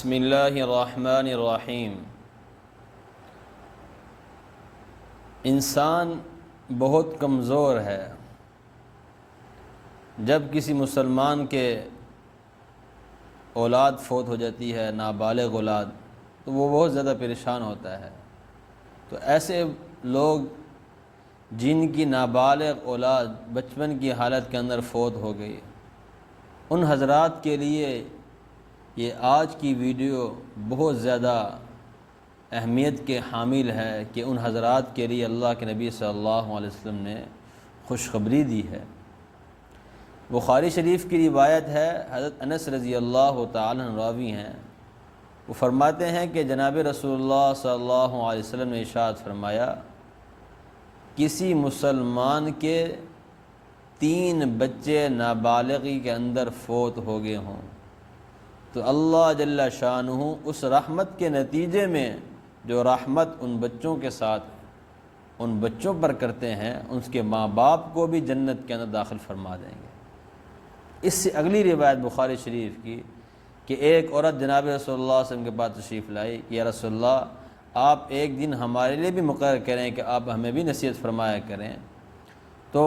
بسم اللہ الرحمن الرحیم۔ انسان بہت کمزور ہے۔ جب کسی مسلمان کے اولاد فوت ہو جاتی ہے، نابالغ اولاد، تو وہ بہت زیادہ پریشان ہوتا ہے۔ تو ایسے لوگ جن کی نابالغ اولاد بچپن کی حالت کے اندر فوت ہو گئی، ان حضرات کے لیے یہ آج کی ویڈیو بہت زیادہ اہمیت کے حامل ہے کہ ان حضرات کے لیے اللہ کے نبی صلی اللہ علیہ وسلم نے خوشخبری دی ہے۔ بخاری شریف کی روایت ہے، حضرت انس رضی اللہ تعالی عنہ راوی ہیں، وہ فرماتے ہیں کہ جناب رسول اللہ صلی اللہ علیہ وسلم نے ارشاد فرمایا، کسی مسلمان کے 3 بچے نابالغی کے اندر فوت ہو گئے ہوں تو اللہ جل شانہ اس رحمت کے نتیجے میں جو رحمت ان بچوں کے ساتھ ان بچوں پر کرتے ہیں، اس کے ماں باپ کو بھی جنت کے اندر داخل فرما دیں گے۔ اس سے اگلی روایت بخاری شریف کی کہ ایک عورت جناب رسول اللہ صلی اللہ علیہ وسلم کے پاس تشریف لائی کہ یا رسول اللہ، آپ ایک دن ہمارے لیے بھی مقرر کریں کہ آپ ہمیں بھی نصیحت فرمایا کریں۔ تو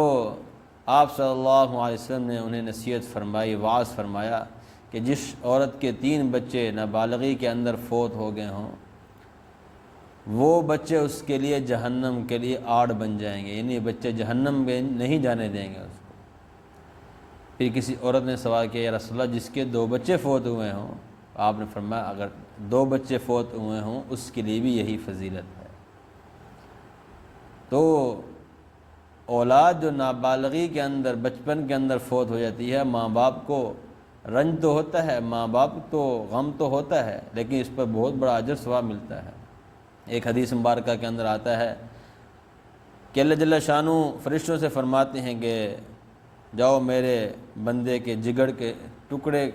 آپ صلی اللہ علیہ وسلم نے انہیں نصیحت فرمائی، وعظ فرمایا کہ جس عورت کے 3 بچے نابالغی کے اندر فوت ہو گئے ہوں، وہ بچے اس کے لیے جہنم کے لیے آڑ بن جائیں گے، یعنی بچے جہنم میں نہیں جانے دیں گے اس کو۔ پھر کسی عورت نے سوال کیا، یا رسول اللہ، جس کے 2 بچے فوت ہوئے ہوں؟ آپ نے فرمایا اگر 2 بچے فوت ہوئے ہوں اس کے لیے بھی یہی فضیلت ہے۔ تو اولاد جو نابالغی کے اندر بچپن کے اندر فوت ہو جاتی ہے، ماں باپ کو رنج تو ہوتا ہے، ماں باپ تو غم تو ہوتا ہے، لیکن اس پر بہت بڑا اجر ثواب ملتا ہے۔ ایک حدیث مبارکہ کے اندر آتا ہے کہ اللہ جل شانہ فرشتوں سے فرماتے ہیں کہ جاؤ میرے بندے کے جگر کے ٹکڑے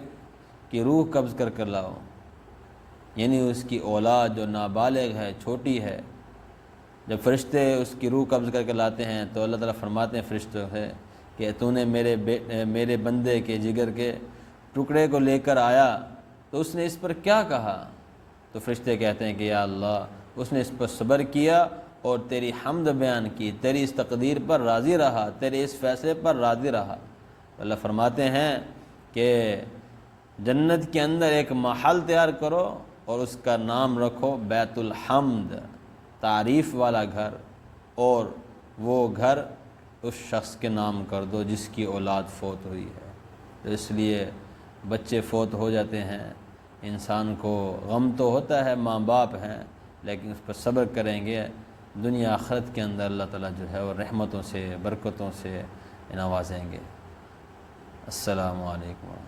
کی روح قبض کر لاؤ، یعنی اس کی اولاد جو نابالغ ہے، چھوٹی ہے، جب فرشتے اس کی روح قبض کر کے لاتے ہیں تو اللہ تعالیٰ فرماتے ہیں فرشتوں سے کہ تو نے میرے بندے کے جگر کے ٹکڑے کو لے کر آیا تو اس نے اس پر کیا کہا؟ تو فرشتے کہتے ہیں کہ یا اللہ، اس نے اس پر صبر کیا اور تیری حمد بیان کی، تیری اس تقدیر پر راضی رہا، تیرے اس فیصلے پر راضی رہا۔ اللہ فرماتے ہیں کہ جنت کے اندر ایک محل تیار کرو اور اس کا نام رکھو بیت الحمد، تعریف والا گھر، اور وہ گھر اس شخص کے نام کر دو جس کی اولاد فوت ہوئی ہے۔ تو اس لیے بچے فوت ہو جاتے ہیں، انسان کو غم تو ہوتا ہے، ماں باپ ہیں، لیکن اس پر صبر کریں گے، دنیا آخرت کے اندر اللہ تعالیٰ جو ہے وہ رحمتوں سے برکتوں سے نوازیں گے۔ السلام علیکم۔